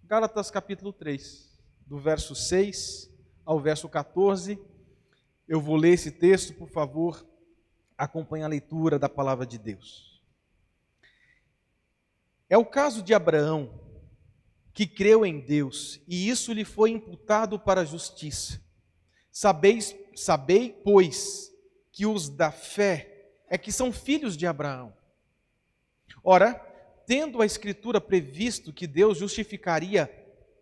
Gálatas capítulo 3, do verso 6 ao verso 14. Eu vou ler esse texto, por favor, acompanhe a leitura da palavra de Deus. É o caso de Abraão, que creu em Deus, e isso lhe foi imputado para a justiça. Sabei, pois, que os da fé é que são filhos de Abraão. Ora, tendo a Escritura previsto que Deus justificaria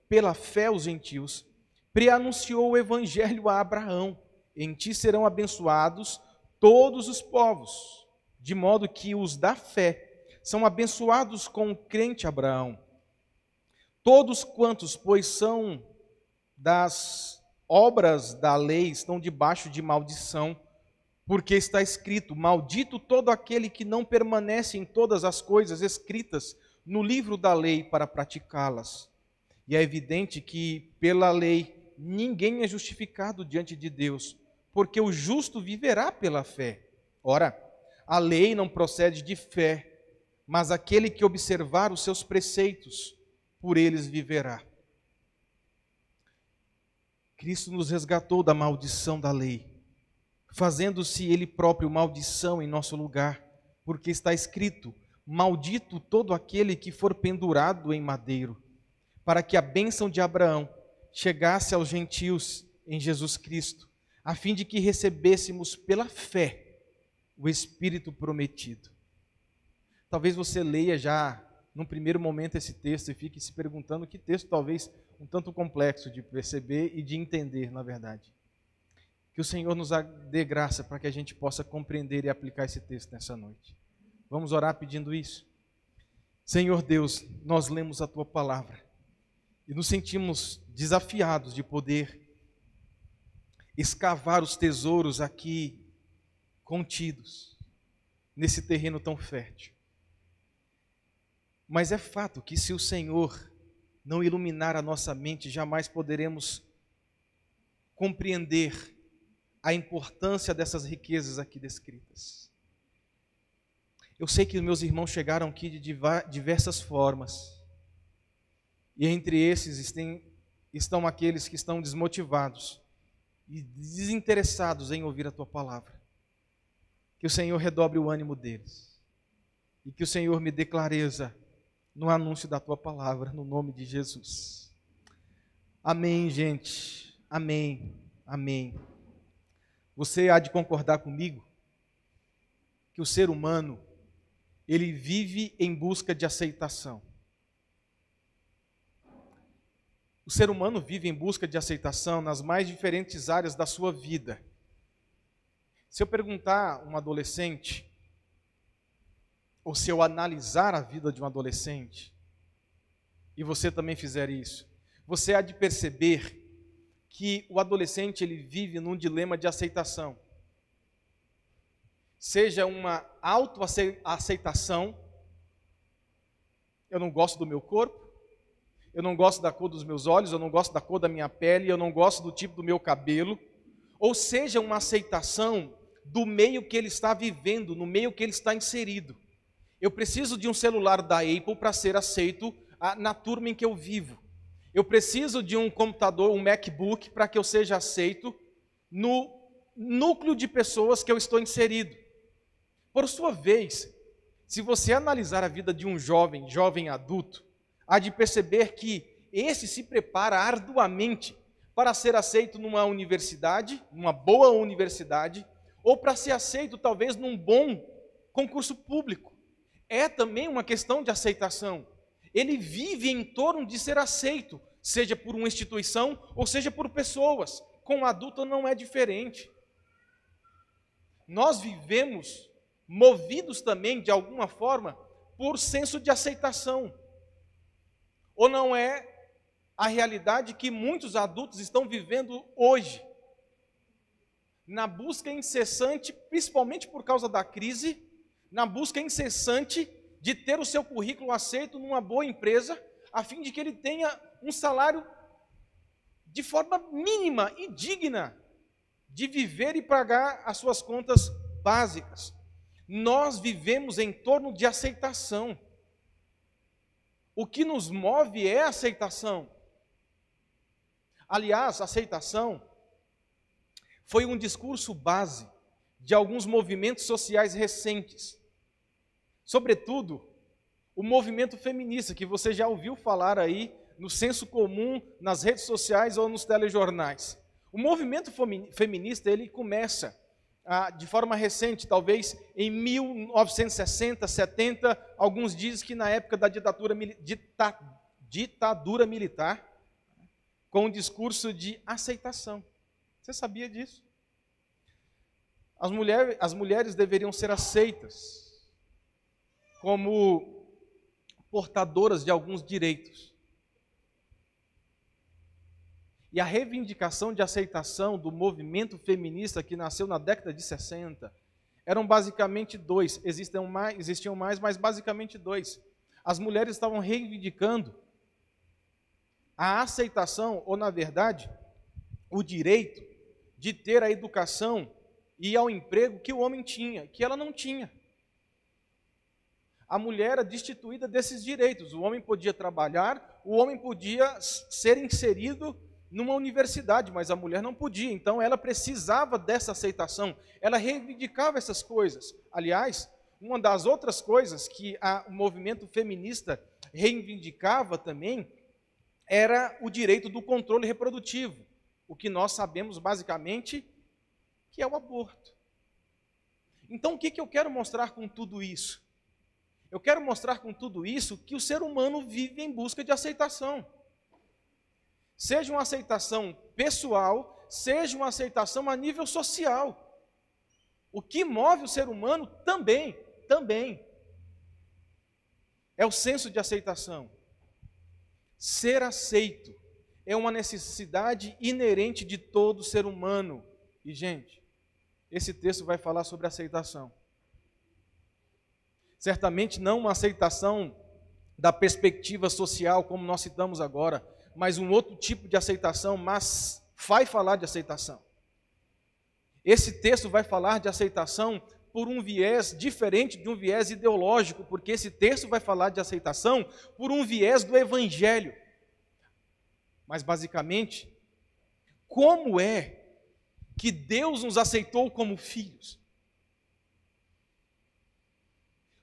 pela fé os gentios, preanunciou o Evangelho a Abraão: em ti serão abençoados todos os povos, de modo que os da fé são abençoados com o crente Abraão. Todos quantos, pois, são das obras da lei, estão debaixo de maldição, porque está escrito: maldito todo aquele que não permanece em todas as coisas escritas no livro da lei para praticá-las. E é evidente que, pela lei, ninguém é justificado diante de Deus, porque o justo viverá pela fé. Ora, a lei não procede de fé, mas aquele que observar os seus preceitos, por eles viverá. Cristo nos resgatou da maldição da lei, fazendo-se Ele próprio maldição em nosso lugar, porque está escrito: maldito todo aquele que for pendurado em madeiro, para que a bênção de Abraão chegasse aos gentios em Jesus Cristo, a fim de que recebêssemos pela fé o Espírito prometido. Talvez você leia já, num primeiro momento, esse texto e fique se perguntando que texto talvez um tanto complexo de perceber e de entender, na verdade. Que o Senhor nos dê graça para que a gente possa compreender e aplicar esse texto nessa noite. Vamos orar pedindo isso? Senhor Deus, nós lemos a Tua palavra e nos sentimos desafiados de poder escavar os tesouros aqui contidos nesse terreno tão fértil. Mas é fato que se o Senhor não iluminar a nossa mente, jamais poderemos compreender a importância dessas riquezas aqui descritas. Eu sei que os meus irmãos chegaram aqui de diversas formas, e entre esses estão aqueles que estão desmotivados e desinteressados em ouvir a Tua palavra. Que o Senhor redobre o ânimo deles, e que o Senhor me dê clareza no anúncio da Tua palavra, no nome de Jesus. Amém, gente. Amém. Amém. Você há de concordar comigo que o ser humano, ele vive em busca de aceitação. O ser humano vive em busca de aceitação nas mais diferentes áreas da sua vida. Se eu perguntar a um adolescente, ou se eu analisar a vida de um adolescente, e você também fizer isso, você há de perceber que o adolescente ele vive num dilema de aceitação. Seja uma autoaceitação, eu não gosto do meu corpo, eu não gosto da cor dos meus olhos, eu não gosto da cor da minha pele, eu não gosto do tipo do meu cabelo, ou seja uma aceitação do meio que ele está vivendo, no meio que ele está inserido. Eu preciso de um celular da Apple para ser aceito na turma em que eu vivo. Eu preciso de um computador, um MacBook, para que eu seja aceito no núcleo de pessoas que eu estou inserido. Por sua vez, se você analisar a vida de um jovem adulto, há de perceber que esse se prepara arduamente para ser aceito numa universidade, numa boa universidade, ou para ser aceito talvez num bom concurso público. É também uma questão de aceitação. Ele vive em torno de ser aceito, seja por uma instituição ou seja por pessoas. Com o adulto não é diferente. Nós vivemos movidos também, de alguma forma, por senso de aceitação. Ou não é a realidade que muitos adultos estão vivendo hoje? Na busca incessante, principalmente por causa da crise, na busca incessante de ter o seu currículo aceito numa boa empresa, a fim de que ele tenha um salário de forma mínima e digna de viver e pagar as suas contas básicas. Nós vivemos em torno de aceitação. O que nos move é a aceitação. Aliás, a aceitação foi um discurso base de alguns movimentos sociais recentes. Sobretudo, o movimento feminista, que você já ouviu falar aí no senso comum, nas redes sociais ou nos telejornais. O movimento feminista, ele começa de forma recente, talvez em 1960, 70, alguns dizem que na época da ditadura militar, com um discurso de aceitação. Você sabia disso? As mulheres deveriam ser aceitas como portadoras de alguns direitos. E a reivindicação de aceitação do movimento feminista que nasceu na década de 60 eram basicamente dois. Existiam mais, mas basicamente dois. As mulheres estavam reivindicando a aceitação, ou na verdade, o direito de ter a educação e ao emprego que o homem tinha, que ela não tinha. A mulher era destituída desses direitos. O homem podia trabalhar, o homem podia ser inserido numa universidade, mas a mulher não podia. Então ela precisava dessa aceitação. Ela reivindicava essas coisas. Aliás, uma das outras coisas que o movimento feminista reivindicava também era o direito do controle reprodutivo, o que nós sabemos basicamente que é o aborto. Então o que eu quero mostrar com tudo isso? Eu quero mostrar com tudo isso que o ser humano vive em busca de aceitação. Seja uma aceitação pessoal, seja uma aceitação a nível social. O que move o ser humano também é o senso de aceitação. Ser aceito é uma necessidade inerente de todo ser humano. E, gente, esse texto vai falar sobre aceitação. Certamente não uma aceitação da perspectiva social, como nós citamos agora, mas um outro tipo de aceitação, mas vai falar de aceitação. Esse texto vai falar de aceitação por um viés diferente de um viés ideológico, porque esse texto vai falar de aceitação por um viés do Evangelho. Mas, basicamente, como é que Deus nos aceitou como filhos?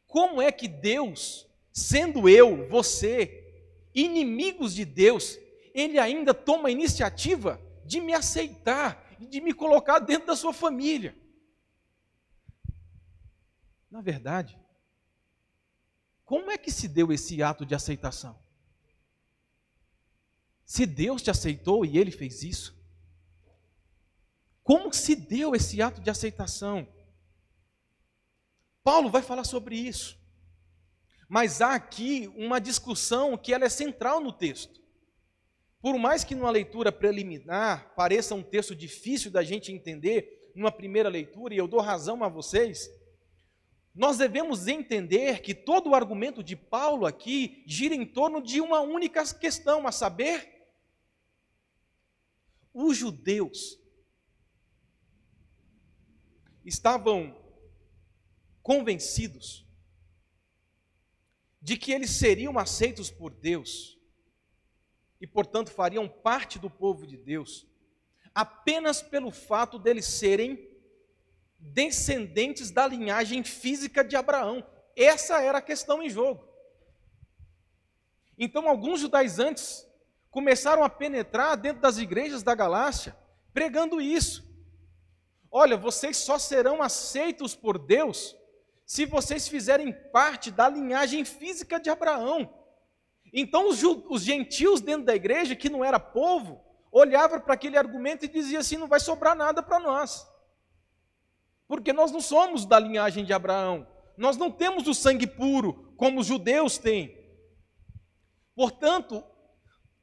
Como é que Deus, sendo eu, você, inimigos de Deus, Ele ainda toma a iniciativa de me aceitar e de me colocar dentro da sua família? Na verdade, como é que se deu esse ato de aceitação? Se Deus te aceitou e Ele fez isso, como se deu esse ato de aceitação? Paulo vai falar sobre isso. Mas há aqui uma discussão que ela é central no texto. Por mais que numa leitura preliminar pareça um texto difícil da gente entender, numa primeira leitura, e eu dou razão a vocês, nós devemos entender que todo o argumento de Paulo aqui gira em torno de uma única questão, a saber, os judeus estavam convencidos de que eles seriam aceitos por Deus e, portanto, fariam parte do povo de Deus, apenas pelo fato deles serem descendentes da linhagem física de Abraão. Essa era a questão em jogo. Então, alguns judaizantes começaram a penetrar dentro das igrejas da Galácia, pregando isso. Olha, vocês só serão aceitos por Deus se vocês fizerem parte da linhagem física de Abraão. Então os gentios dentro da igreja, que não era povo, olhavam para aquele argumento e diziam assim, não vai sobrar nada para nós. Porque nós não somos da linhagem de Abraão. Nós não temos o sangue puro, como os judeus têm. Portanto,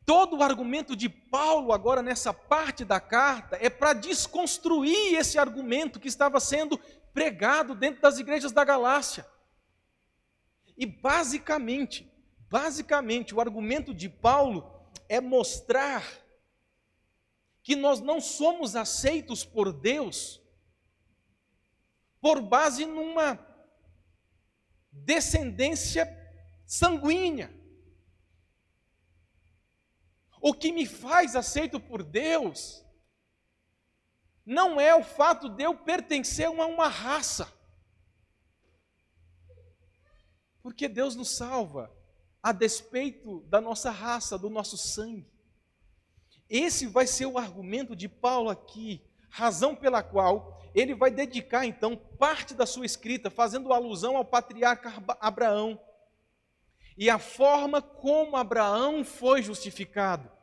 todo o argumento de Paulo agora nessa parte da carta é para desconstruir esse argumento que estava sendo pregado dentro das igrejas da Galácia. E basicamente, o argumento de Paulo é mostrar que nós não somos aceitos por Deus por base numa descendência sanguínea. O que me faz aceito por Deus não é o fato de eu pertencer a uma raça. Porque Deus nos salva a despeito da nossa raça, do nosso sangue. Esse vai ser o argumento de Paulo aqui, razão pela qual ele vai dedicar então parte da sua escrita fazendo alusão ao patriarca Abraão e a forma como Abraão foi justificado.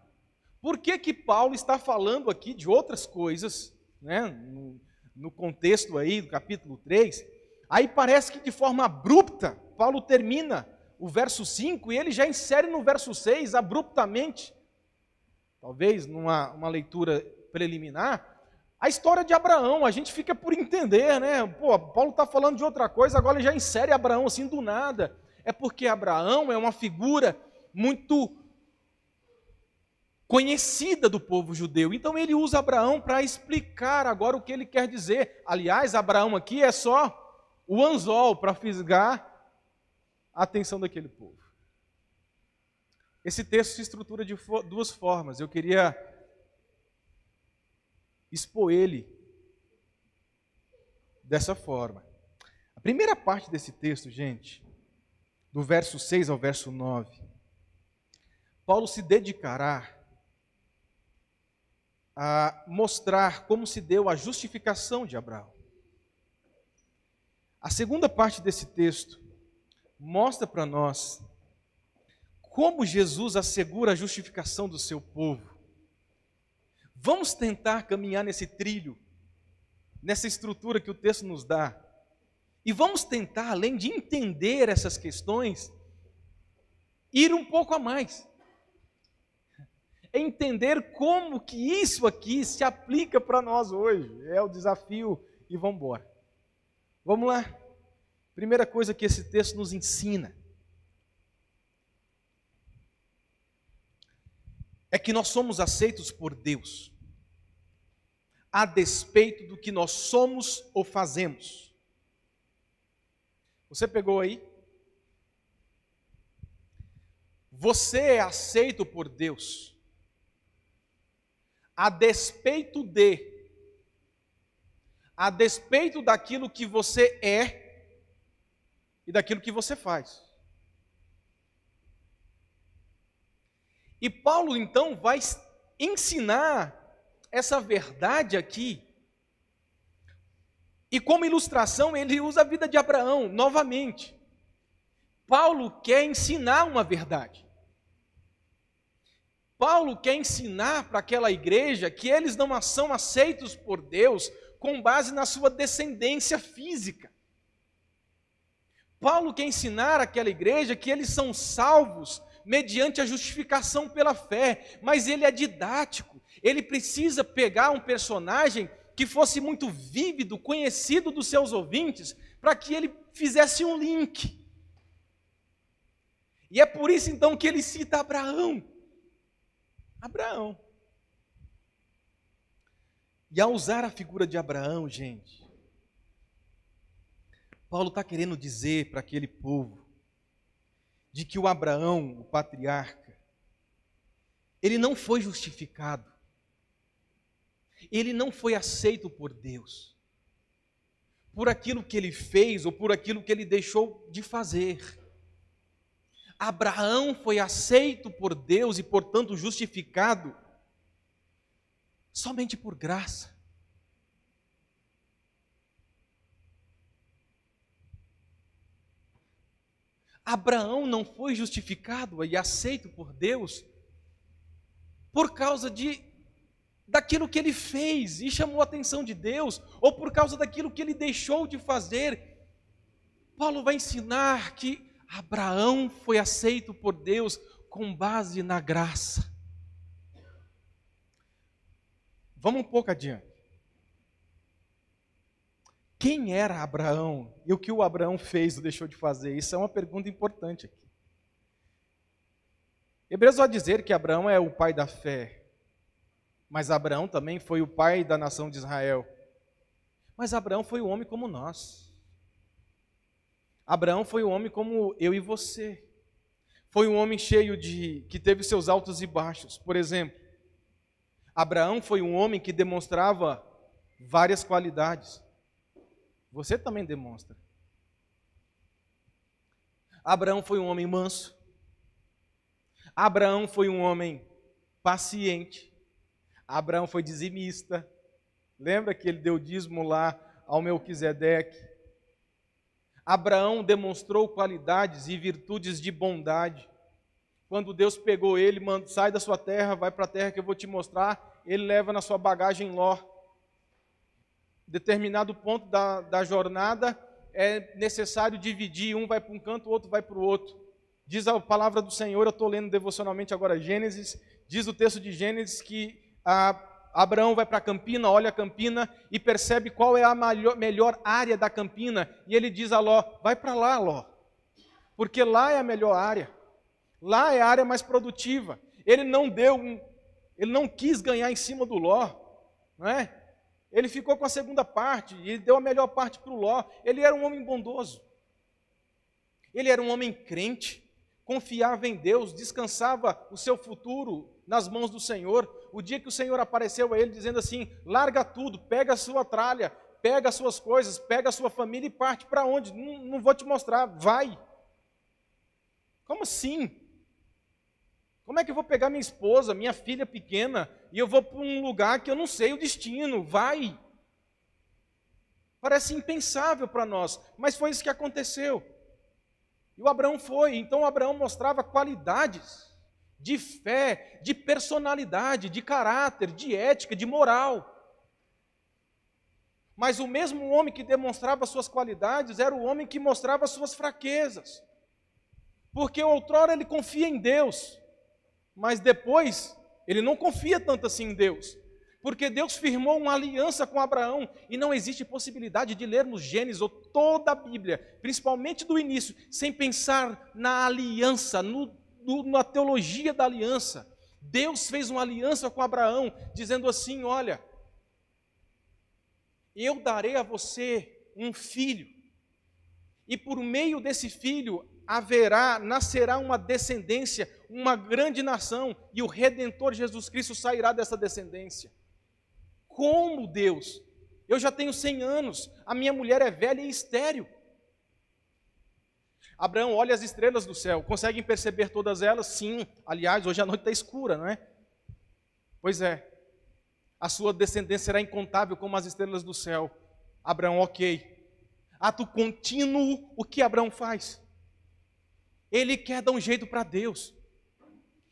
Por que que Paulo está falando aqui de outras coisas, né, no contexto aí do capítulo 3? Aí parece que de forma abrupta, Paulo termina o verso 5 e ele já insere no verso 6, abruptamente, talvez numa leitura preliminar, a história de Abraão. A gente fica por entender, né? Pô, Paulo está falando de outra coisa, agora ele já insere Abraão assim do nada. É porque Abraão é uma figura muito conhecida do povo judeu. Então ele usa Abraão para explicar agora o que ele quer dizer. Aliás, Abraão aqui é só o anzol para fisgar a atenção daquele povo. Esse texto se estrutura de duas formas. Eu queria expor ele dessa forma. A primeira parte desse texto, gente, do verso 6 ao verso 9, Paulo se dedicará a mostrar como se deu a justificação de Abraão. A segunda parte desse texto mostra para nós como Jesus assegura a justificação do seu povo. Vamos tentar caminhar nesse trilho, nessa estrutura que o texto nos dá. E vamos tentar, além de entender essas questões, ir um pouco a mais. Entender como que isso aqui se aplica para nós hoje. É o desafio e vamos embora. Vamos lá. Primeira coisa que esse texto nos ensina é que nós somos aceitos por Deus, a despeito do que nós somos ou fazemos. Você pegou aí? Você é aceito por Deus, a despeito daquilo que você é e daquilo que você faz. E Paulo então vai ensinar essa verdade aqui. E como ilustração ele usa a vida de Abraão novamente. Paulo quer ensinar uma verdade. Paulo quer ensinar para aquela igreja que eles não são aceitos por Deus com base na sua descendência física. Paulo quer ensinar àquela igreja que eles são salvos mediante a justificação pela fé, mas ele é didático. Ele precisa pegar um personagem que fosse muito vívido, conhecido dos seus ouvintes, para que ele fizesse um link. E é por isso então que ele cita Abraão. Abraão. E ao usar a figura de Abraão, gente, Paulo está querendo dizer para aquele povo de que o Abraão, o patriarca, ele não foi justificado, ele não foi aceito por Deus, por aquilo que ele fez ou por aquilo que ele deixou de fazer. Abraão foi aceito por Deus e, portanto, justificado somente por graça. Abraão não foi justificado e aceito por Deus por causa daquilo que ele fez e chamou a atenção de Deus, ou por causa daquilo que ele deixou de fazer. Paulo vai ensinar que Abraão foi aceito por Deus com base na graça. Vamos um pouco adiante. Quem era Abraão e o que o Abraão fez ou deixou de fazer? Isso é uma pergunta importante aqui. Hebreus vai dizer que Abraão é o pai da fé, mas Abraão também foi o pai da nação de Israel. Mas Abraão foi um homem como nós. Abraão foi um homem como eu e você. foi um homem cheio que teve seus altos e baixos. Por exemplo, Abraão foi um homem que demonstrava várias qualidades. Você também demonstra. Abraão foi um homem manso. Abraão foi um homem paciente. Abraão foi dizimista. Lembra que ele deu dízimo lá ao Melquisedeque? Abraão demonstrou qualidades e virtudes de bondade. Quando Deus pegou ele, sai da sua terra, vai para a terra que eu vou te mostrar, ele leva na sua bagagem Ló. Determinado ponto da jornada, é necessário dividir, um vai para um canto, o outro vai para o outro. Diz a palavra do Senhor, eu estou lendo devocionalmente agora Gênesis, diz o texto de Gênesis que Abraão vai para a campina, olha a campina e percebe qual é a melhor área da campina, e ele diz a Ló, vai para lá, Ló, porque lá é a melhor área, lá é a área mais produtiva. Ele não quis ganhar em cima do Ló, não é? Ele ficou com a segunda parte, e deu a melhor parte para o Ló. Ele era um homem bondoso, ele era um homem crente, confiava em Deus, descansava o seu futuro nas mãos do Senhor. O dia que o Senhor apareceu a ele dizendo assim, larga tudo, pega a sua tralha, pega as suas coisas, pega a sua família e parte para onde? Não vou te mostrar, vai. Como assim? Como é que eu vou pegar minha esposa, minha filha pequena, e eu vou para um lugar que eu não sei o destino? Vai. Parece impensável para nós, mas foi isso que aconteceu. E o Abraão foi. Então o Abraão mostrava qualidades de fé, de personalidade, de caráter, de ética, de moral. Mas o mesmo homem que demonstrava suas qualidades era o homem que mostrava suas fraquezas. Porque outrora ele confia em Deus, mas depois ele não confia tanto assim em Deus. Porque Deus firmou uma aliança com Abraão, e não existe possibilidade de lermos Gênesis ou toda a Bíblia, principalmente do início, sem pensar na aliança, na teologia da aliança. Deus fez uma aliança com Abraão, dizendo assim, olha, eu darei a você um filho, e por meio desse filho nascerá uma descendência, uma grande nação, e o Redentor Jesus Cristo sairá dessa descendência. Como, Deus? Eu já tenho 100 anos, a minha mulher é velha e estéril. Abraão olha as estrelas do céu, conseguem perceber todas elas? Sim, aliás, hoje a noite está escura, não é? Pois é, a sua descendência será incontável como as estrelas do céu. Abraão, ok. Ato contínuo, o que Abraão faz? Ele quer dar um jeito para Deus.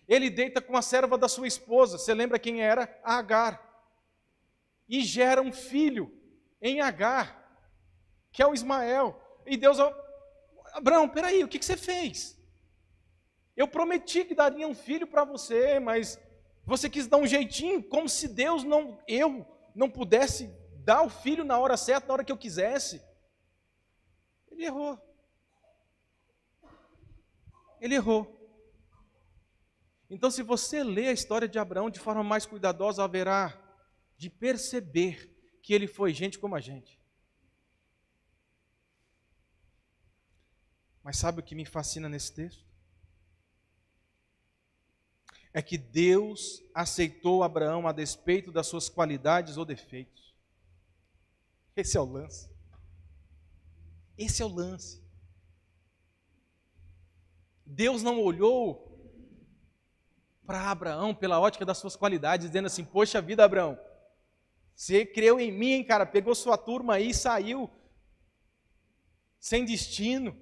Ele deita com a serva da sua esposa, você lembra quem era? Agar. E gera um filho em Agar, que é o Ismael. E Deus, Abraão, peraí, o que você fez? Eu prometi que daria um filho para você, mas você quis dar um jeitinho, como se eu não pudesse dar o filho na hora certa, na hora que eu quisesse. Ele errou. Ele errou. Então, se você ler a história de Abraão de forma mais cuidadosa, haverá de perceber que ele foi gente como a gente. Mas sabe o que me fascina nesse texto? É que Deus aceitou Abraão a despeito das suas qualidades ou defeitos. Esse é o lance. Esse é o lance. Deus não olhou para Abraão pela ótica das suas qualidades, dizendo assim, poxa vida, Abraão, você creu em mim, hein, cara, pegou sua turma aí e saiu sem destino.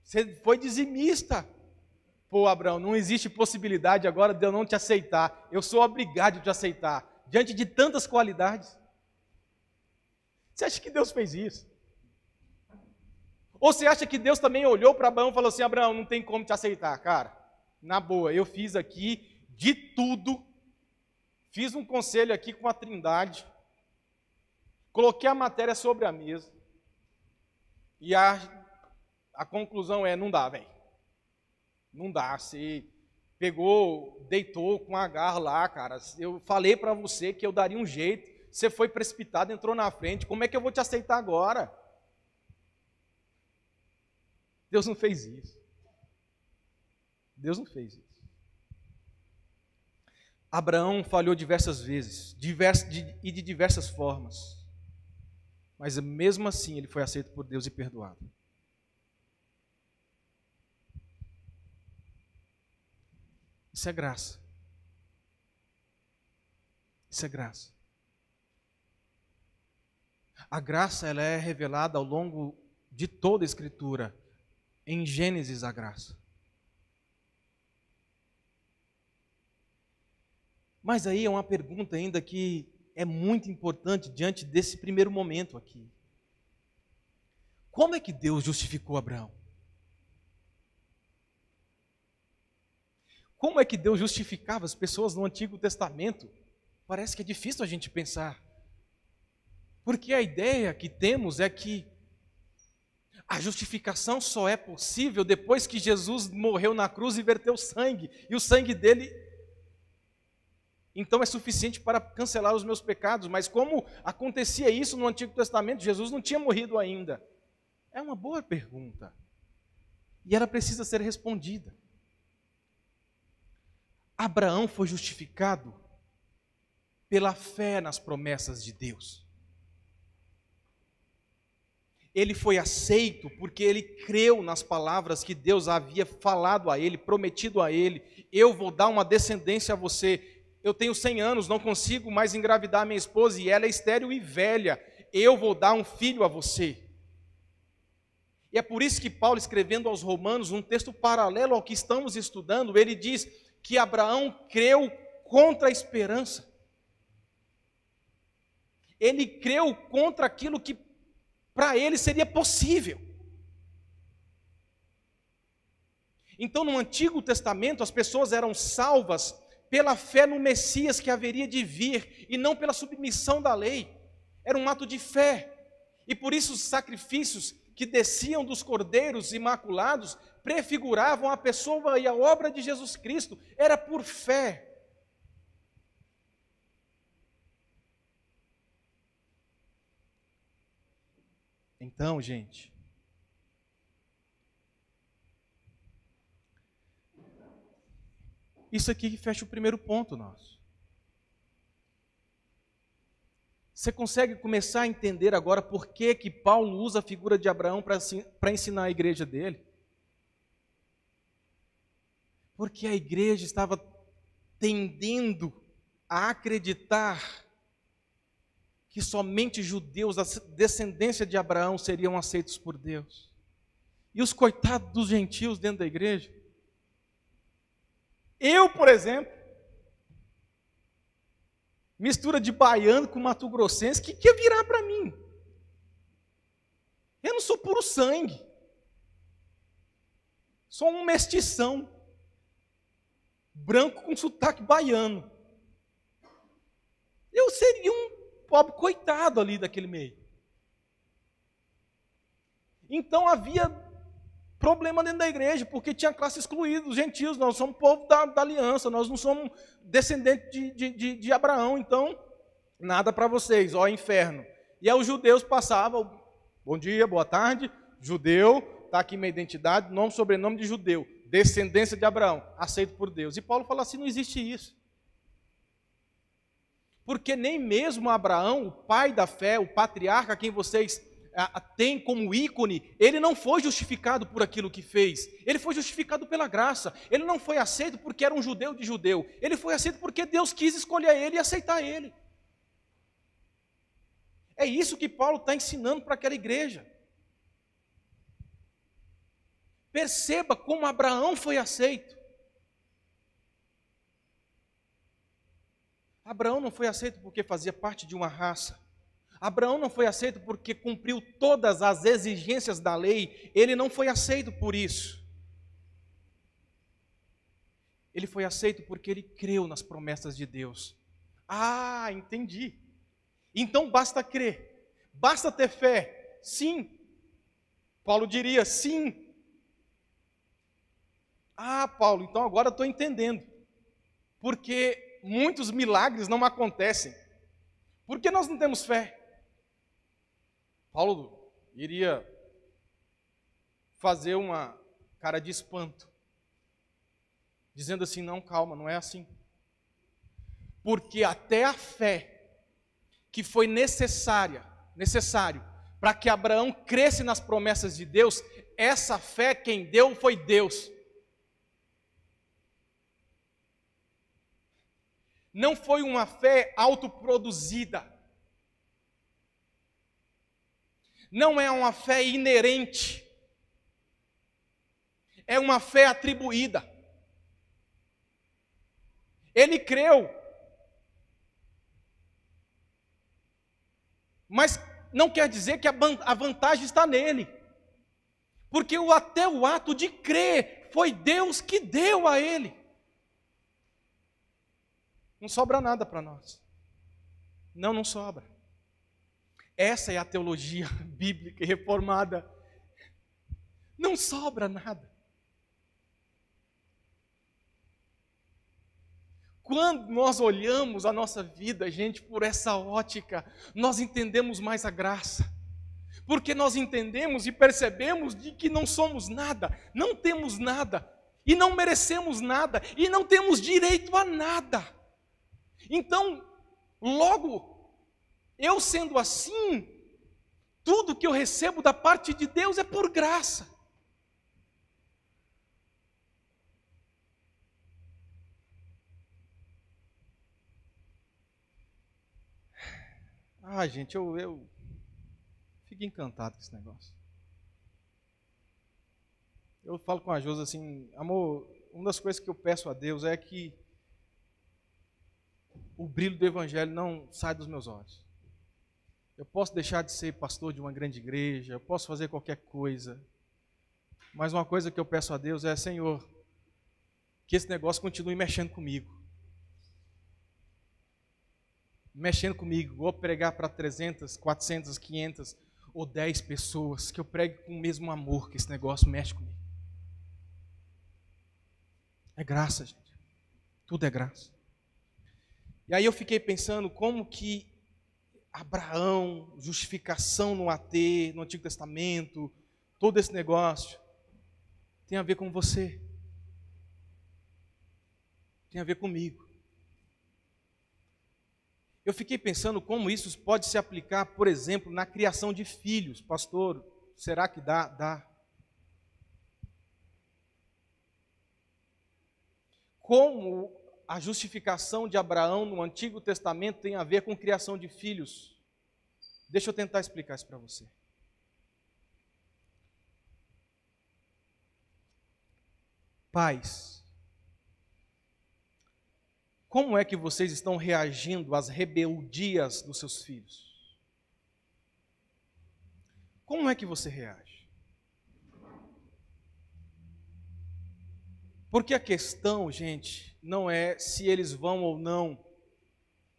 Você foi dizimista. Pô, Abraão, não existe possibilidade agora de eu não te aceitar. Eu sou obrigado a te aceitar, diante de tantas qualidades. Você acha que Deus fez isso? Ou você acha que Deus também olhou para Abraão e falou assim, Abraão, não tem como te aceitar, cara. Na boa, eu fiz aqui de tudo. Fiz um conselho aqui com a Trindade, coloquei a matéria sobre a mesa, e a conclusão é, não dá, velho. Não dá, você pegou, deitou com a Agar lá, cara, eu falei para você que eu daria um jeito, você foi precipitado, entrou na frente, como é que eu vou te aceitar agora? Deus não fez isso. Deus não fez isso. Abraão falhou diversas vezes, e de diversas formas. Mas mesmo assim ele foi aceito por Deus e perdoado. Isso é graça. Isso é graça. A graça, ela é revelada ao longo de toda a Escritura. Em Gênesis, a graça. Mas aí é uma pergunta ainda que é muito importante diante desse primeiro momento aqui. Como é que Deus justificou Abraão? Como é que Deus justificava as pessoas no Antigo Testamento? Parece que é difícil a gente pensar. Porque a ideia que temos é que a justificação só é possível depois que Jesus morreu na cruz e verteu sangue. E o sangue dele, então, é suficiente para cancelar os meus pecados. Mas como acontecia isso no Antigo Testamento? Jesus não tinha morrido ainda. É uma boa pergunta. E ela precisa ser respondida. Abraão foi justificado pela fé nas promessas de Deus. Ele foi aceito porque ele creu nas palavras que Deus havia falado a ele, prometido a ele. Eu vou dar uma descendência a você. Eu tenho 100 anos, não consigo mais engravidar minha esposa e ela é estéril e velha. Eu vou dar um filho a você. E é por isso que Paulo, escrevendo aos Romanos, um texto paralelo ao que estamos estudando, ele diz que Abraão creu contra a esperança. Ele creu contra aquilo que para ele seria possível. Então, no Antigo Testamento, as pessoas eram salvas pela fé no Messias que haveria de vir, e não pela submissão da lei. Era um ato de fé. E por isso os sacrifícios que desciam dos cordeiros imaculados prefiguravam a pessoa e a obra de Jesus Cristo. Era por fé. Então, gente, isso aqui que fecha o primeiro ponto nosso. Você consegue começar a entender agora por que que Paulo usa a figura de Abraão para ensinar a igreja dele? Porque a igreja estava tendendo a acreditar que somente judeus, a descendência de Abraão, seriam aceitos por Deus. E os coitados dos gentios dentro da igreja? Eu, por exemplo, mistura de baiano com mato-grossense, que ia virar para mim? Eu não sou puro sangue. Sou um mestição. Branco com sotaque baiano. Eu seria um pobre coitado ali daquele meio. Então havia problema dentro da igreja, porque tinha classe excluída, os gentios. Nós somos povo da aliança, nós não somos descendentes de Abraão, então nada para vocês, ó inferno. E aí os judeus passavam, bom dia, boa tarde, judeu, está aqui minha identidade, nome, sobrenome de judeu, descendência de Abraão, aceito por Deus. E Paulo fala assim, não existe isso. Porque nem mesmo Abraão, o pai da fé, o patriarca, quem vocês têm como ícone, ele não foi justificado por aquilo que fez. Ele foi justificado pela graça. Ele não foi aceito porque era um judeu de judeu. Ele foi aceito porque Deus quis escolher ele e aceitar ele. É isso que Paulo está ensinando para aquela igreja. Perceba como Abraão foi aceito. Abraão não foi aceito porque fazia parte de uma raça. Abraão não foi aceito porque cumpriu todas as exigências da lei. Ele não foi aceito por isso. Ele foi aceito porque ele creu nas promessas de Deus. Ah, entendi. Então basta crer, basta ter fé. Sim. Paulo diria sim. Ah, Paulo, então agora estou entendendo. Porque muitos milagres não acontecem. Por que nós não temos fé? Paulo iria fazer uma cara de espanto. dizendo assim: não, calma, não é assim. Porque até a fé que foi necessário para que Abraão cresce nas promessas de Deus, essa fé quem deu foi Deus. Não foi uma fé autoproduzida. Não é uma fé inerente. É uma fé atribuída. Ele creu. Mas não quer dizer que a vantagem está nele. Porque até o ato de crer foi Deus que deu a ele. Não sobra nada para nós. Não sobra. Essa é a teologia bíblica e reformada. Não sobra nada. Quando nós olhamos a nossa vida, gente, por essa ótica, nós entendemos mais a graça. Porque nós entendemos e percebemos de que não somos nada, não temos nada, e não merecemos nada, e não temos direito a nada. Então, logo, eu sendo assim, tudo que eu recebo da parte de Deus é por graça. Gente, eu fico encantado com esse negócio. Eu falo com a Josi assim: amor, uma das coisas que eu peço a Deus é que o brilho do Evangelho não sai dos meus olhos. Eu posso deixar de ser pastor de uma grande igreja, eu posso fazer qualquer coisa, mas uma coisa que eu peço a Deus é: Senhor, que esse negócio continue mexendo comigo. Mexendo comigo, vou pregar para 300, 400, 500 ou 10 pessoas, que eu pregue com o mesmo amor que esse negócio mexe comigo. É graça, gente. Tudo é graça. E aí eu fiquei pensando como que Abraão, justificação no AT, no Antigo Testamento, todo esse negócio, tem a ver com você. Tem a ver comigo. Eu fiquei pensando como isso pode se aplicar, por exemplo, na criação de filhos. Pastor, será que dá? Dá. Como a justificação de Abraão no Antigo Testamento tem a ver com criação de filhos? Deixa eu tentar explicar isso para você. Pais, como é que vocês estão reagindo às rebeldias dos seus filhos? Como é que você reage? Porque a questão, gente, não é se eles vão ou não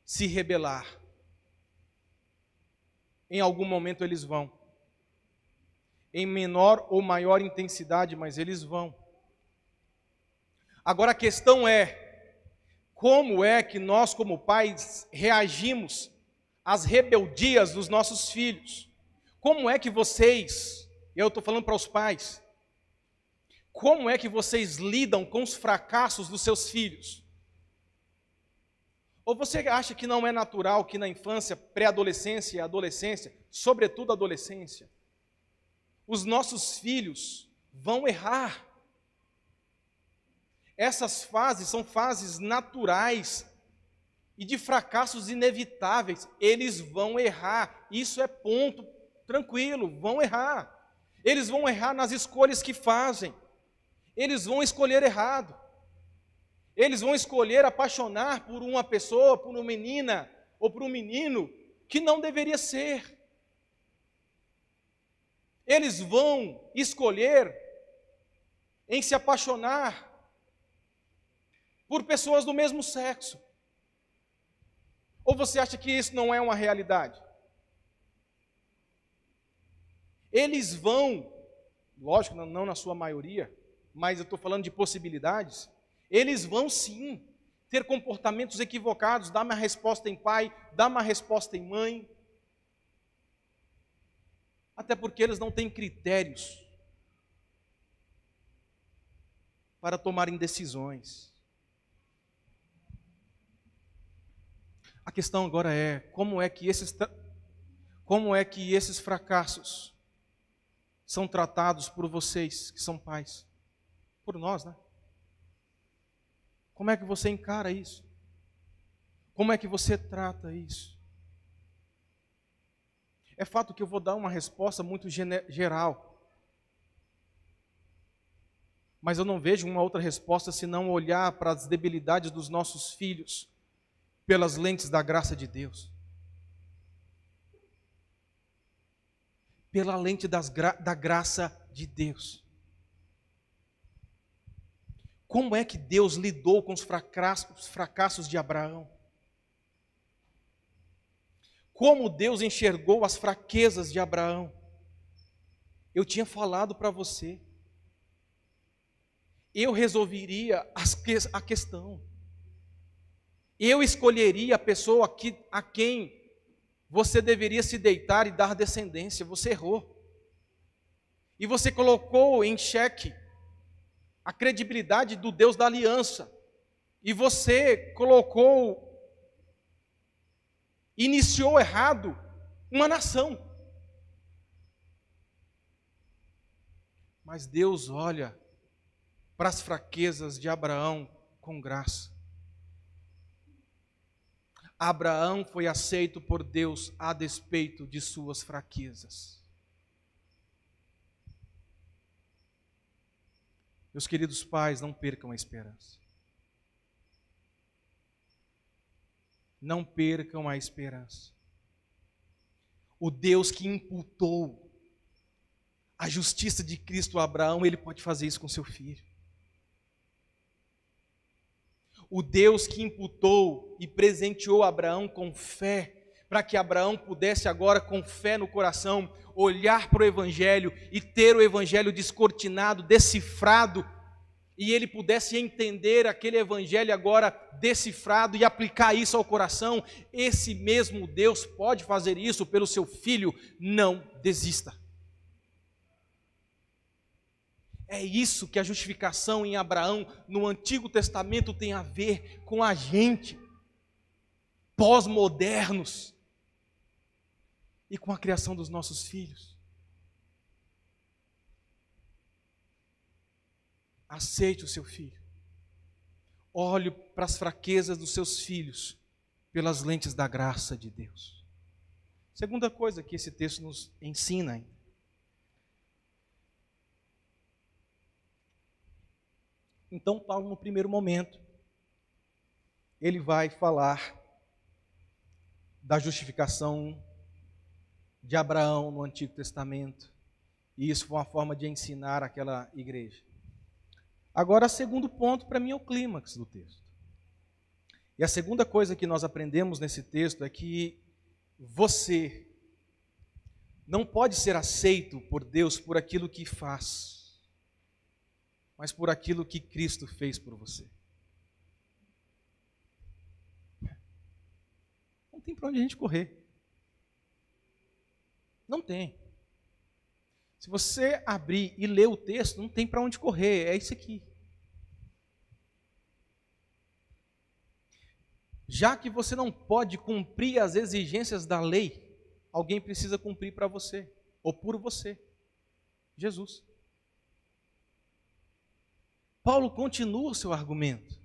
se rebelar. Em algum momento eles vão. Em menor ou maior intensidade, mas eles vão. Agora a questão é: como é que nós, como pais, reagimos às rebeldias dos nossos filhos? Como é que vocês, eu estou falando para os pais, como é que vocês lidam com os fracassos dos seus filhos? Ou você acha que não é natural que na infância, pré-adolescência e adolescência, sobretudo adolescência, os nossos filhos vão errar? Essas fases são fases naturais e de fracassos inevitáveis. Eles vão errar, isso é ponto tranquilo, vão errar. Eles vão errar nas escolhas que fazem. Eles vão escolher errado. Eles vão escolher apaixonar por uma pessoa, por uma menina ou por um menino que não deveria ser. Eles vão escolher em se apaixonar por pessoas do mesmo sexo. Ou você acha que isso não é uma realidade? Eles vão, lógico, não na sua maioria, mas eu estou falando de possibilidades, eles vão sim ter comportamentos equivocados, dar uma resposta em pai, dar uma resposta em mãe, até porque eles não têm critérios para tomarem decisões. A questão agora é, como é que esses fracassos são tratados por vocês que são pais? Por nós, né? Como é que você encara isso? Como é que você trata isso? É fato que eu vou dar uma resposta muito geral. Mas eu não vejo uma outra resposta senão olhar para as debilidades dos nossos filhos pelas lentes da graça de Deus. Pela lente da graça de Deus. Como é que Deus lidou com os fracassos de Abraão? Como Deus enxergou as fraquezas de Abraão? Eu tinha falado para você. Eu resolveria a questão. Eu escolheria a pessoa a quem você deveria se deitar e dar descendência. Você errou. E você colocou em xeque a credibilidade do Deus da aliança. E você iniciou errado uma nação. Mas Deus olha para as fraquezas de Abraão com graça. Abraão foi aceito por Deus a despeito de suas fraquezas. Meus queridos pais, não percam a esperança. Não percam a esperança. O Deus que imputou a justiça de Cristo a Abraão, Ele pode fazer isso com seu filho. O Deus que imputou e presenteou Abraão com fé, para que Abraão pudesse agora, com fé no coração, olhar para o Evangelho e ter o Evangelho descortinado, decifrado, e ele pudesse entender aquele Evangelho agora decifrado e aplicar isso ao coração. Esse mesmo Deus pode fazer isso pelo seu filho. Não desista. É isso que a justificação em Abraão no Antigo Testamento tem a ver com a gente, pós-modernos, e com a criação dos nossos filhos. Aceite o seu filho. Olhe para as fraquezas dos seus filhos pelas lentes da graça de Deus. Segunda coisa que esse texto nos ensina. Então, Paulo, no primeiro momento, ele vai falar da justificação de Abraão no Antigo Testamento. E isso foi uma forma de ensinar aquela igreja. Agora, segundo ponto, para mim, é o clímax do texto. E a segunda coisa que nós aprendemos nesse texto é que você não pode ser aceito por Deus por aquilo que faz, mas por aquilo que Cristo fez por você. Não tem para onde a gente correr. Não tem. Se você abrir e ler o texto, não tem para onde correr, é isso aqui. Já que você não pode cumprir as exigências da lei, alguém precisa cumprir para você, ou por você, Jesus. Paulo continua o seu argumento.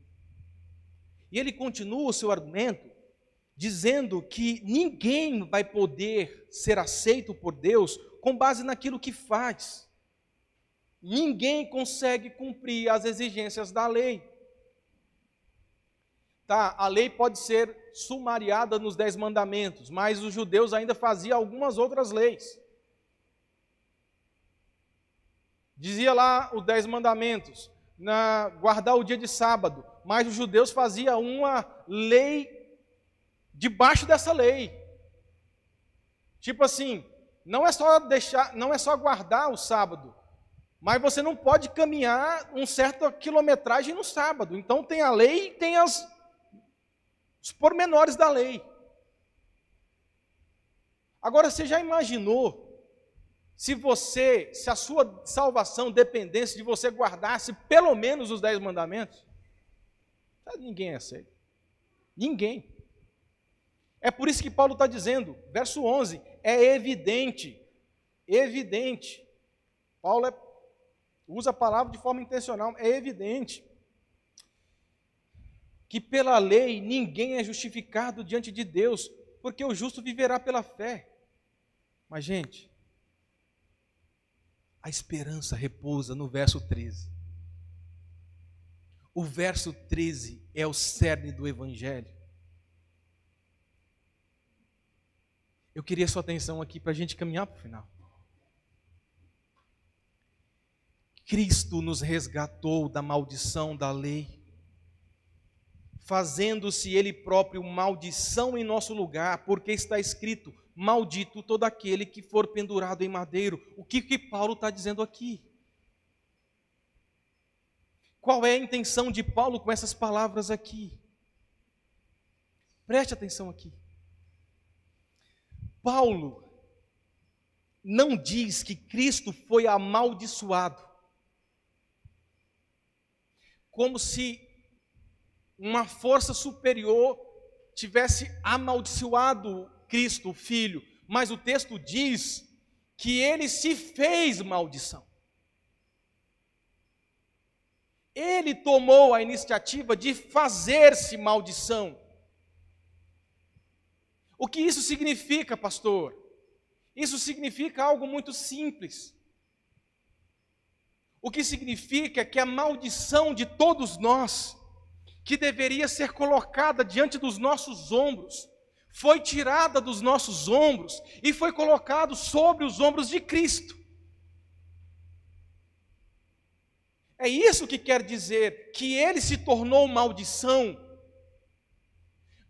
E ele continua o seu argumento dizendo que ninguém vai poder ser aceito por Deus com base naquilo que faz. Ninguém consegue cumprir as exigências da lei. Tá, a lei pode ser sumariada nos 10 mandamentos, mas os judeus ainda faziam algumas outras leis. Dizia lá os 10 mandamentos, guardar o dia de sábado, mas os judeus faziam uma lei debaixo dessa lei. Tipo assim, não é só guardar o sábado, mas você não pode caminhar uma certa quilometragem no sábado. Então tem a lei e tem os pormenores da lei. Agora, você já imaginou se a sua salvação dependesse de você guardasse pelo menos os 10 mandamentos, ninguém aceita. Ninguém. É por isso que Paulo está dizendo, verso 11, é evidente, Paulo usa a palavra de forma intencional, é evidente que pela lei ninguém é justificado diante de Deus, porque o justo viverá pela fé. Mas, gente, a esperança repousa no verso 13. O verso 13 é o cerne do Evangelho. Eu queria sua atenção aqui para a gente caminhar para o final. Cristo nos resgatou da maldição da lei, fazendo-se Ele próprio maldição em nosso lugar, porque está escrito, maldito todo aquele que for pendurado em madeiro. O que Paulo está dizendo aqui? Qual é a intenção de Paulo com essas palavras aqui? Preste atenção aqui. Paulo não diz que Cristo foi amaldiçoado, como se uma força superior tivesse amaldiçoado Cristo, o Filho, mas o texto diz que ele se fez maldição. Ele tomou a iniciativa de fazer-se maldição. O que isso significa, pastor? Isso significa algo muito simples. O que significa que a maldição de todos nós, que deveria ser colocada diante dos nossos ombros, foi tirada dos nossos ombros e foi colocado sobre os ombros de Cristo. É isso que quer dizer que ele se tornou maldição.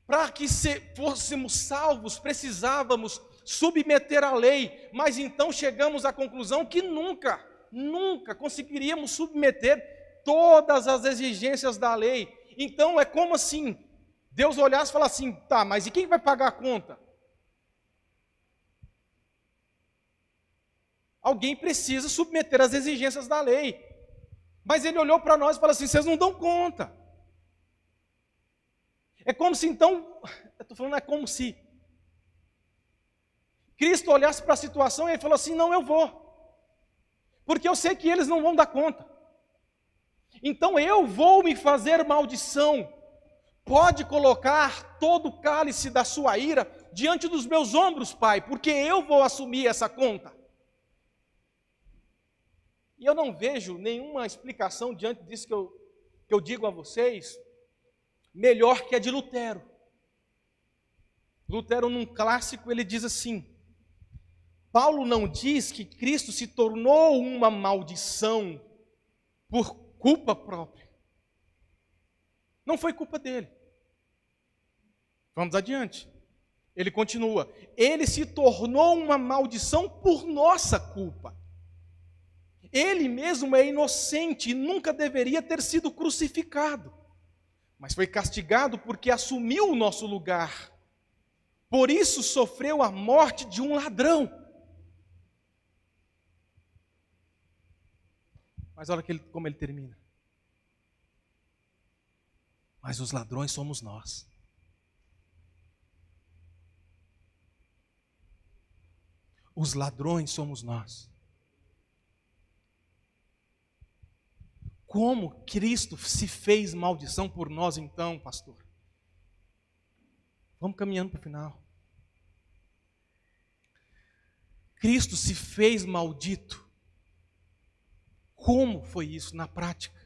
Para que fôssemos salvos, precisávamos submeter a lei, mas então chegamos à conclusão que nunca conseguiríamos submeter todas as exigências da lei. Então é como assim, Deus olhasse e falasse assim, tá, mas e quem vai pagar a conta? Alguém precisa submeter as exigências da lei. Mas ele olhou para nós e falou assim, vocês não dão conta. É como se então, eu estou falando, é como se Cristo olhasse para a situação e ele falou assim, não, eu vou. Porque eu sei que eles não vão dar conta. Então eu vou me fazer maldição. Pode colocar todo o cálice da sua ira diante dos meus ombros, Pai, porque eu vou assumir essa conta. E eu não vejo nenhuma explicação diante disso que eu digo a vocês, melhor que a de Lutero. Lutero, num clássico, ele diz assim, Paulo não diz que Cristo se tornou uma maldição por culpa própria. Não foi culpa dele. Vamos adiante. Ele continua. Ele se tornou uma maldição por nossa culpa. Ele mesmo é inocente e nunca deveria ter sido crucificado. Mas foi castigado porque assumiu o nosso lugar. Por isso sofreu a morte de um ladrão. Mas olha como ele termina. Mas os ladrões somos nós. Os ladrões somos nós. Como Cristo se fez maldição por nós então, pastor? Vamos caminhando para o final. Cristo se fez maldito. Como foi isso na prática?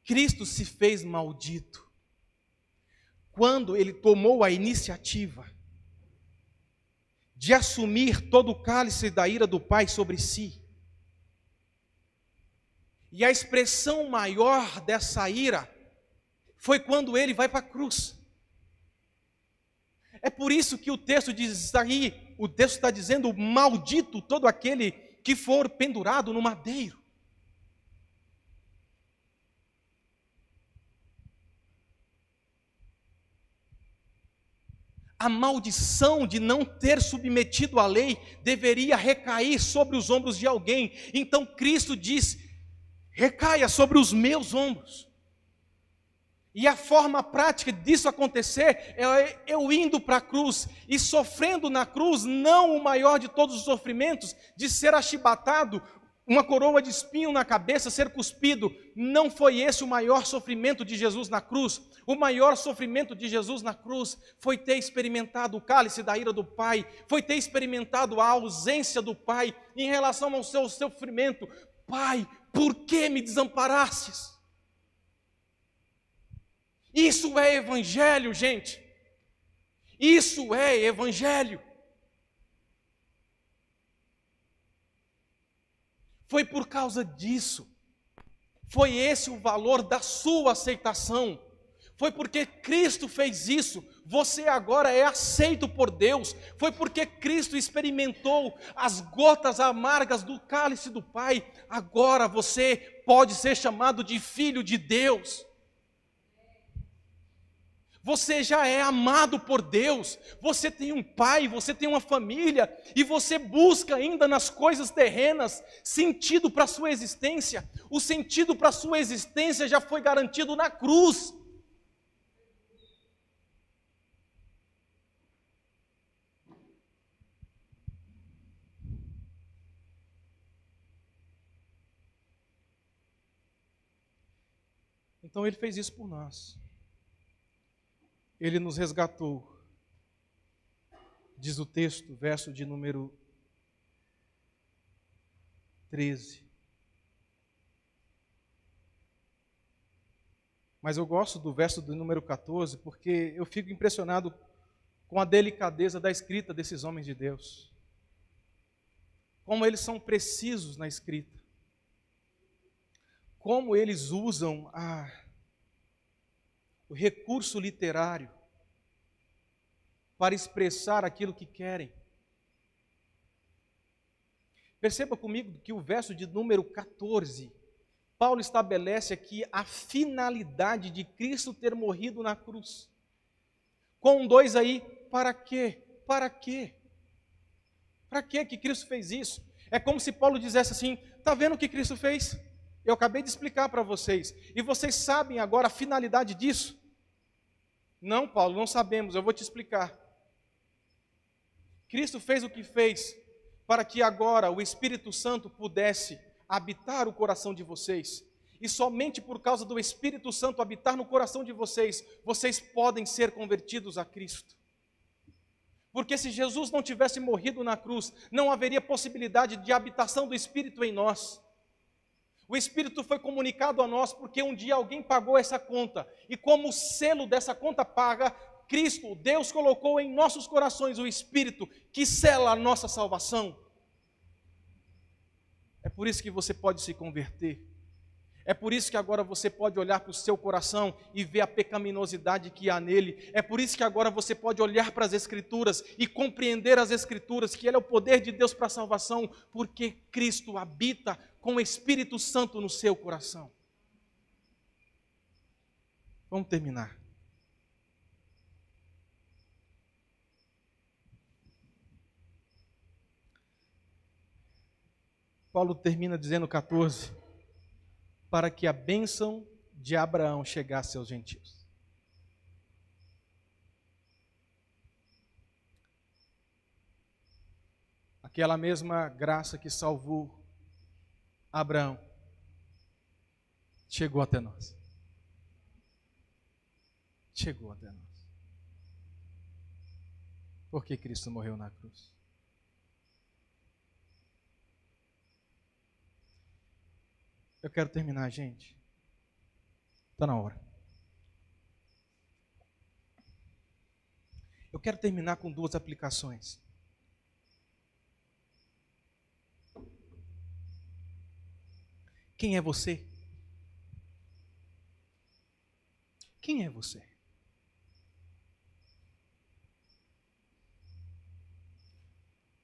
Cristo se fez maldito quando ele tomou a iniciativa de assumir todo o cálice da ira do Pai sobre si. E a expressão maior dessa ira foi quando ele vai para a cruz. É por isso que o texto diz aí, o texto está dizendo, maldito todo aquele que for pendurado no madeiro. a maldição de não ter submetido à lei deveria recair sobre os ombros de alguém. Então Cristo diz: recaia sobre os meus ombros. E a forma prática disso acontecer é eu indo para a cruz e sofrendo na cruz, não o maior de todos os sofrimentos, de ser achibatado, uma coroa de espinho na cabeça, ser cuspido. Não foi esse o maior sofrimento de Jesus na cruz. O maior sofrimento de Jesus na cruz foi ter experimentado o cálice da ira do Pai, foi ter experimentado a ausência do Pai em relação ao seu sofrimento. Pai, por que me desamparastes? Isso é evangelho, gente. Isso é evangelho. Foi por causa disso. Foi esse o valor da sua aceitação. Foi porque Cristo fez isso. Você agora é aceito por Deus. Foi porque Cristo experimentou as gotas amargas do cálice do Pai. Agora você pode ser chamado de filho de Deus. Você já é amado por Deus, você tem um pai, você tem uma família, e você busca ainda nas coisas terrenas sentido para a sua existência. O sentido para a sua existência já foi garantido na cruz. Então Ele fez isso por nós. Ele nos resgatou, diz o texto, verso de número 13. Mas eu gosto do verso do número 14, porque eu fico impressionado com a delicadeza da escrita desses homens de Deus. Como eles são precisos na escrita. Como eles usam o recurso literário para expressar aquilo que querem. Perceba comigo que o verso de número 14, Paulo estabelece aqui a finalidade de Cristo ter morrido na cruz. Com dois aí, para quê? Para quê? Para quê que Cristo fez isso? É como se Paulo dissesse assim: está vendo o que Cristo fez? Eu acabei de explicar para vocês. E vocês sabem agora a finalidade disso? Não, Paulo, não sabemos, eu vou te explicar. Cristo fez o que fez para que agora o Espírito Santo pudesse habitar o coração de vocês. E somente por causa do Espírito Santo habitar no coração de vocês, vocês podem ser convertidos a Cristo. Porque se Jesus não tivesse morrido na cruz, não haveria possibilidade de habitação do Espírito em nós. O Espírito foi comunicado a nós porque um dia alguém pagou essa conta. E como selo dessa conta paga, Cristo, Deus colocou em nossos corações o Espírito que sela a nossa salvação. É por isso que você pode se converter. É por isso que agora você pode olhar para o seu coração e ver a pecaminosidade que há nele. É por isso que agora você pode olhar para as Escrituras e compreender as Escrituras, que Ele é o poder de Deus para a salvação, porque Cristo habita com o Espírito Santo no seu coração. Vamos terminar. Paulo termina dizendo 14, para que a bênção de Abraão chegasse aos gentios. Aquela mesma graça que salvou Abraão chegou até nós. Chegou até nós. Porque Cristo morreu na cruz. Eu quero terminar, gente. Está na hora. Eu quero terminar com duas aplicações. Quem é você? Quem é você?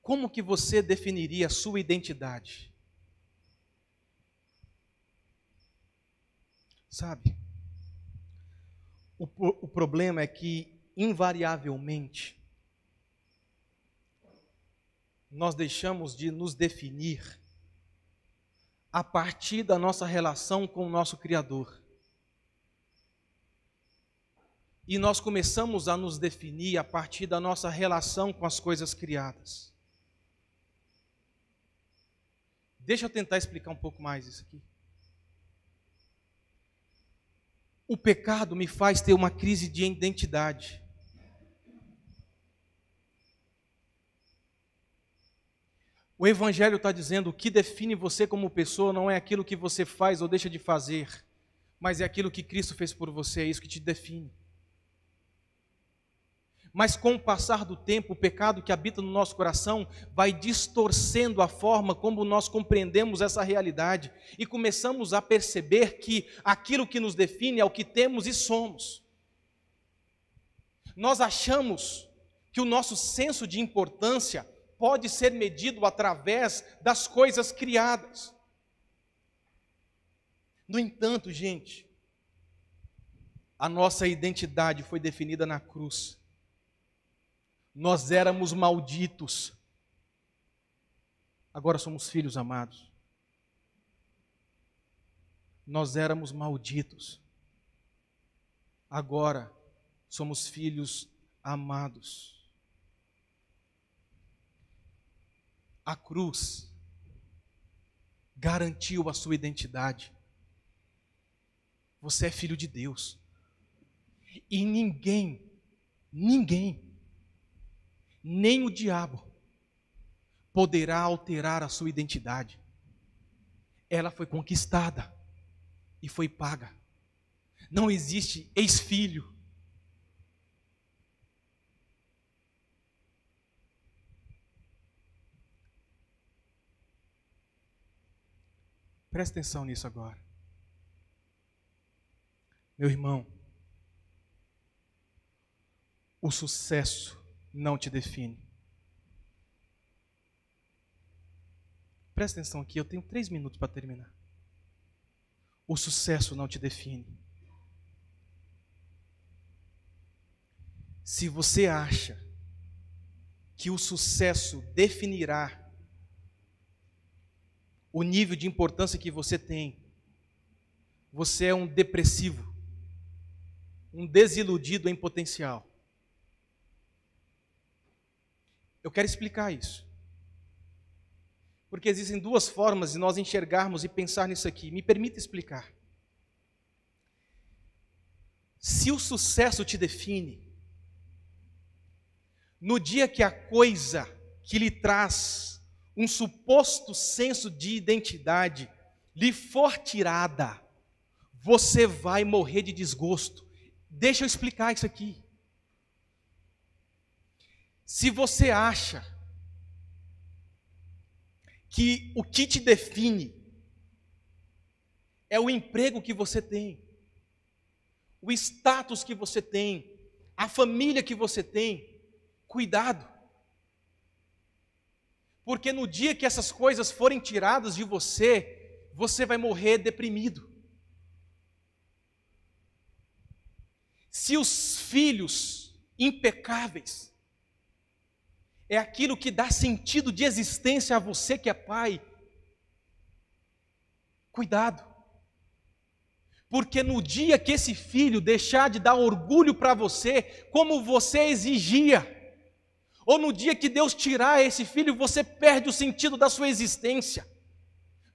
Como que você definiria a sua identidade? Sabe, o problema é que, invariavelmente, nós deixamos de nos definir a partir da nossa relação com o nosso Criador. E nós começamos a nos definir a partir da nossa relação com as coisas criadas. Deixa eu tentar explicar um pouco mais isso aqui. O pecado me faz ter uma crise de identidade. O Evangelho está dizendo: o que define você como pessoa não é aquilo que você faz ou deixa de fazer, mas é aquilo que Cristo fez por você, é isso que te define. Mas com o passar do tempo, o pecado que habita no nosso coração vai distorcendo a forma como nós compreendemos essa realidade e começamos a perceber que aquilo que nos define é o que temos e somos. Nós achamos que o nosso senso de importância pode ser medido através das coisas criadas. No entanto, gente, a nossa identidade foi definida na cruz. Nós éramos malditos, agora somos filhos amados. Nós éramos malditos, agora somos filhos amados. A cruz garantiu a sua identidade. Você é filho de Deus. E ninguém, nem o diabo poderá alterar a sua identidade. Ela foi conquistada e foi paga. Não existe ex-filho. Presta atenção nisso agora. Meu irmão, o sucesso não te define. Presta atenção aqui, eu tenho 3 minutos para terminar. O sucesso não te define. Se você acha que o sucesso definirá o nível de importância que você tem, você é um depressivo, um desiludido em potencial. Eu quero explicar isso. Porque existem 2 formas de nós enxergarmos e pensar nisso aqui. Me permita explicar. Se o sucesso te define, no dia que a coisa que lhe traz um suposto senso de identidade lhe for tirada, você vai morrer de desgosto. Deixa eu explicar isso aqui. Se você acha que o que te define é o emprego que você tem, o status que você tem, a família que você tem, cuidado. Porque no dia que essas coisas forem tiradas de você, você vai morrer deprimido. Se os filhos impecáveis é aquilo que dá sentido de existência a você que é pai, cuidado. Porque no dia que esse filho deixar de dar orgulho para você, como você exigia, ou no dia que Deus tirar esse filho, você perde o sentido da sua existência,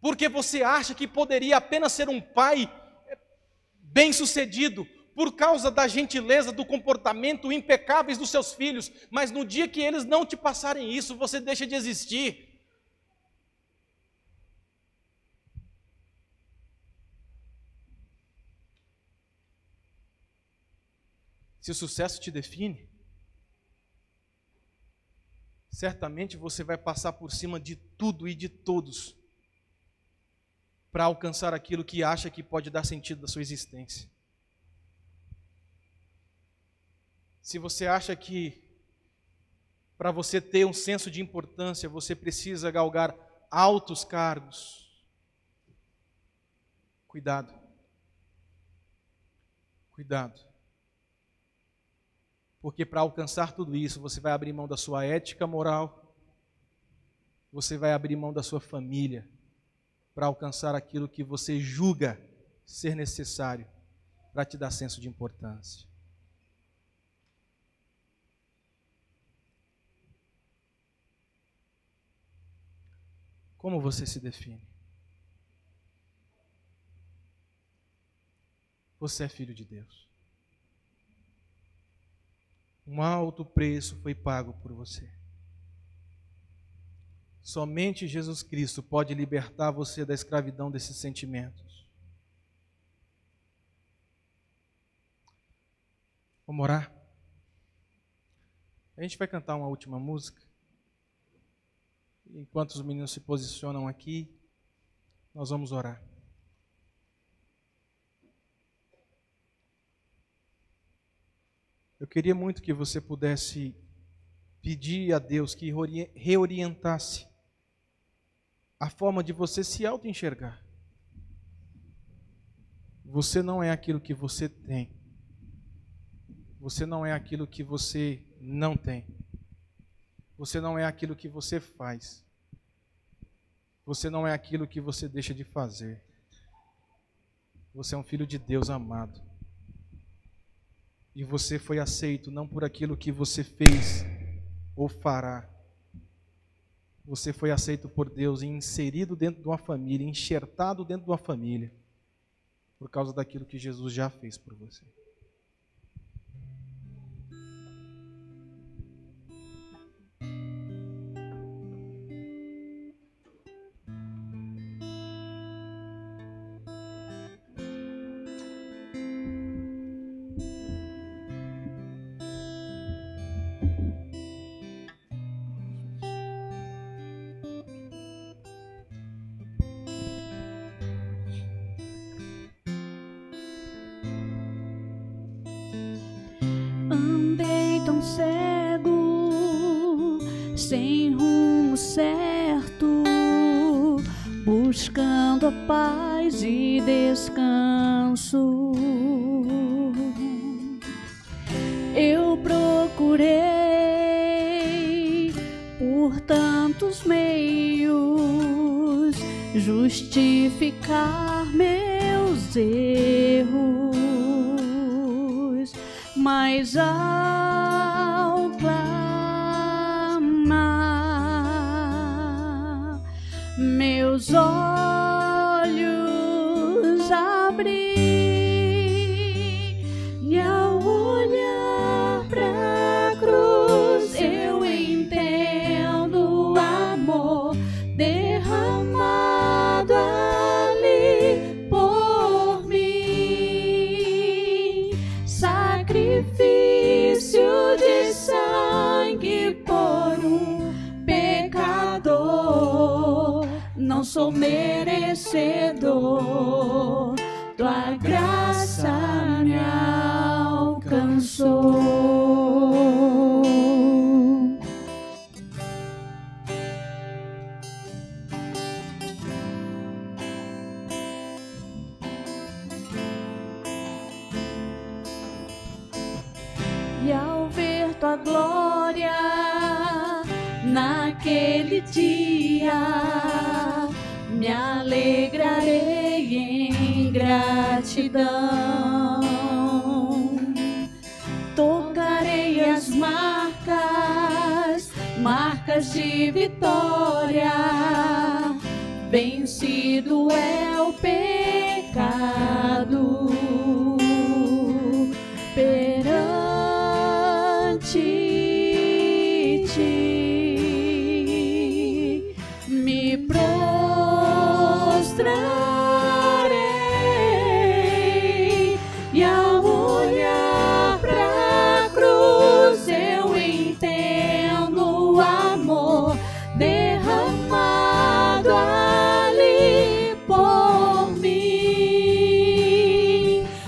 porque você acha que poderia apenas ser um pai bem-sucedido, por causa da gentileza, do comportamento impecáveis dos seus filhos, mas no dia que eles não te passarem isso, você deixa de existir. Se o sucesso te define, certamente você vai passar por cima de tudo e de todos para alcançar aquilo que acha que pode dar sentido da sua existência. Se você acha que para você ter um senso de importância, você precisa galgar altos cargos, cuidado. Cuidado. Porque para alcançar tudo isso, você vai abrir mão da sua ética moral, você vai abrir mão da sua família para alcançar aquilo que você julga ser necessário para te dar senso de importância. Como você se define? Você é filho de Deus. Um alto preço foi pago por você. Somente Jesus Cristo pode libertar você da escravidão desses sentimentos. Vamos orar? A gente vai cantar uma última música. Enquanto os meninos se posicionam aqui, nós vamos orar. Eu queria muito que você pudesse pedir a Deus que reorientasse a forma de você se auto-enxergar. Você não é aquilo que você tem. Você não é aquilo que você não tem. Você não é aquilo que você faz. Você não é aquilo que você deixa de fazer. Você é um filho de Deus amado. E você foi aceito não por aquilo que você fez ou fará. Você foi aceito por Deus e inserido dentro de uma família, enxertado dentro de uma família, por causa daquilo que Jesus já fez por você. Sem rumo certo, buscando a paz e descanso. Eu procurei por tantos meios justificar meus erros, mas ao clamar, meus olhos abri e ao olhar pra cruz eu entendo o amor derramado ali por mim, sacrifício de sangue por um pecador. Não sou merecedor, tua graça me alcançou. E ao ver tua glória naquele dia, me alegrarei em gratidão. Tocarei as marcas de vitória. Vencido é o pecado. Perante ti me prostrarei e ao olhar pra cruz eu entendo o amor derramado ali por mim,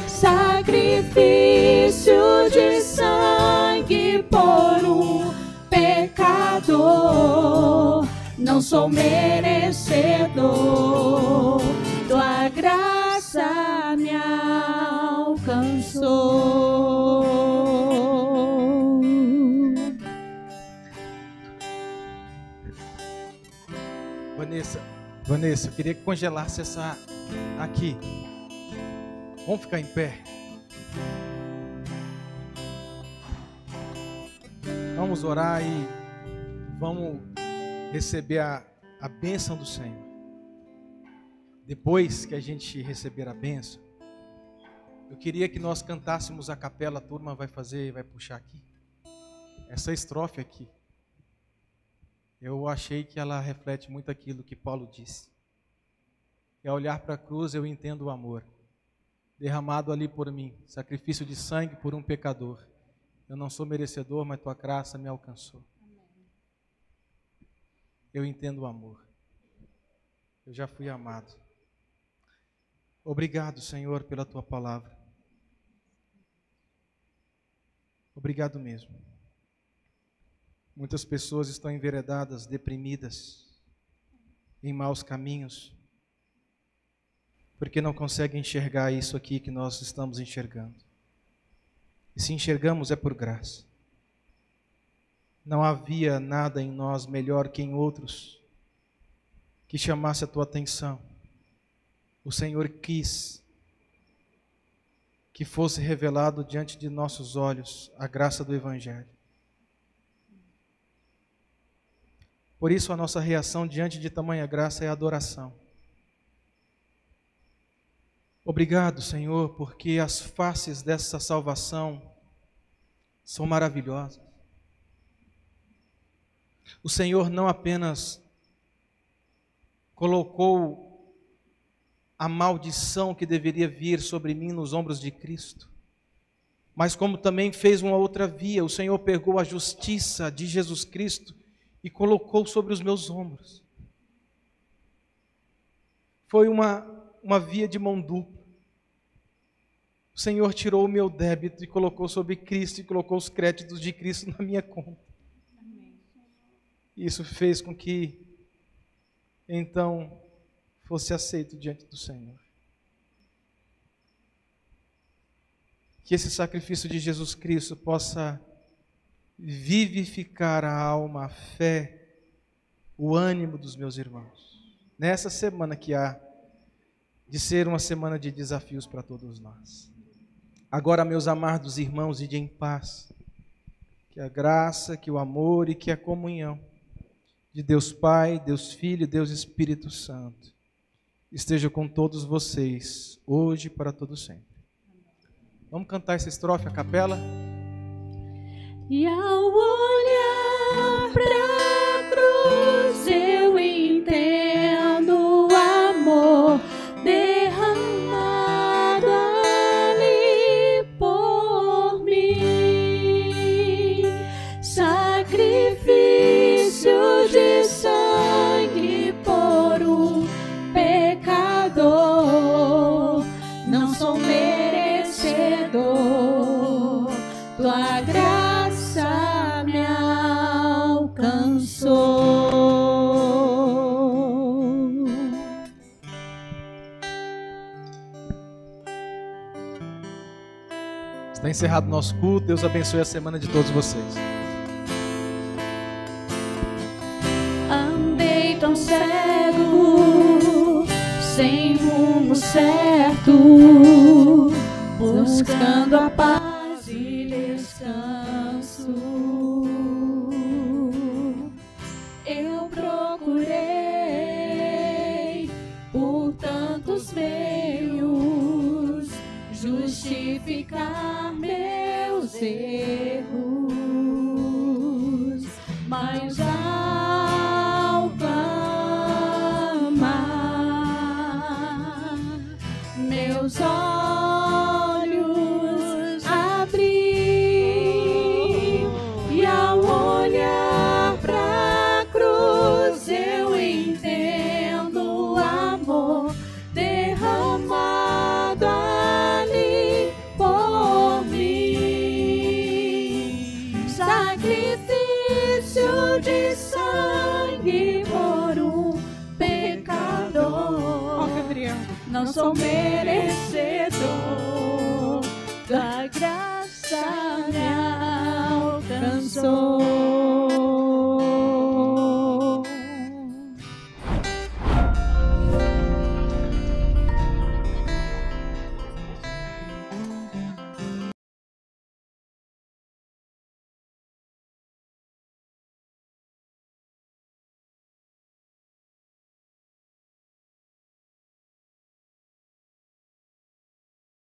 sacrifício de sangue por um pecador. Não sou merecedor, tua graça me alcançou. Vanessa, eu queria que congelasse essa aqui. Vamos ficar em pé. Vamos orar e vamos receber a bênção do Senhor. Depois que a gente receber a bênção, eu queria que nós cantássemos a capela. A turma vai puxar aqui. Essa estrofe aqui. Eu achei que ela reflete muito aquilo que Paulo disse. E ao olhar para a cruz eu entendo o amor derramado ali por mim, sacrifício de sangue por um pecador. Eu não sou merecedor, mas tua graça me alcançou. Eu entendo o amor. Eu já fui amado. Obrigado, Senhor, pela tua palavra. Obrigado mesmo. Muitas pessoas estão enveredadas, deprimidas, em maus caminhos, porque não conseguem enxergar isso aqui que nós estamos enxergando. E se enxergamos é por graça. Não havia nada em nós melhor que em outros que chamasse a tua atenção. O Senhor quis que fosse revelado diante de nossos olhos a graça do Evangelho. Por isso a nossa reação diante de tamanha graça é adoração. Obrigado, Senhor, porque as faces dessa salvação são maravilhosas. O Senhor não apenas colocou a maldição que deveria vir sobre mim nos ombros de Cristo, mas como também fez uma outra via. O Senhor pegou a justiça de Jesus Cristo e colocou sobre os meus ombros. Foi uma via de mão dupla. O Senhor tirou o meu débito e colocou sobre Cristo e colocou os créditos de Cristo na minha conta. Isso fez com que, então, fosse aceito diante do Senhor. Que esse sacrifício de Jesus Cristo possa vivificar a alma, a fé, o ânimo dos meus irmãos. Nessa semana que há de ser uma semana de desafios para todos nós. Agora, meus amados irmãos, ide em paz. Que a graça, que o amor e que a comunhão de Deus Pai, Deus Filho e Deus Espírito Santo esteja com todos vocês, hoje e para todo sempre. Vamos cantar essa estrofe, a capela? E ao olhar pra cruz eu entendo o amor derramado ali por mim, sacrifício de sangue por um pecador. Não sou merecedor, tua graça me alcançou. Está encerrado o nosso culto. Deus abençoe a semana de todos vocês. Andei tão cego, sem rumo certo, buscando a paz e descanso. Eu procurei por tantos meios justificar meus erros, mas ao clamar, meus olhos abri, e ao olhar pra cruz eu entendo o amor derramado ali por mim, sacrifício de sangue por um pecador. Não sou merecedor, tua graça me alcançou.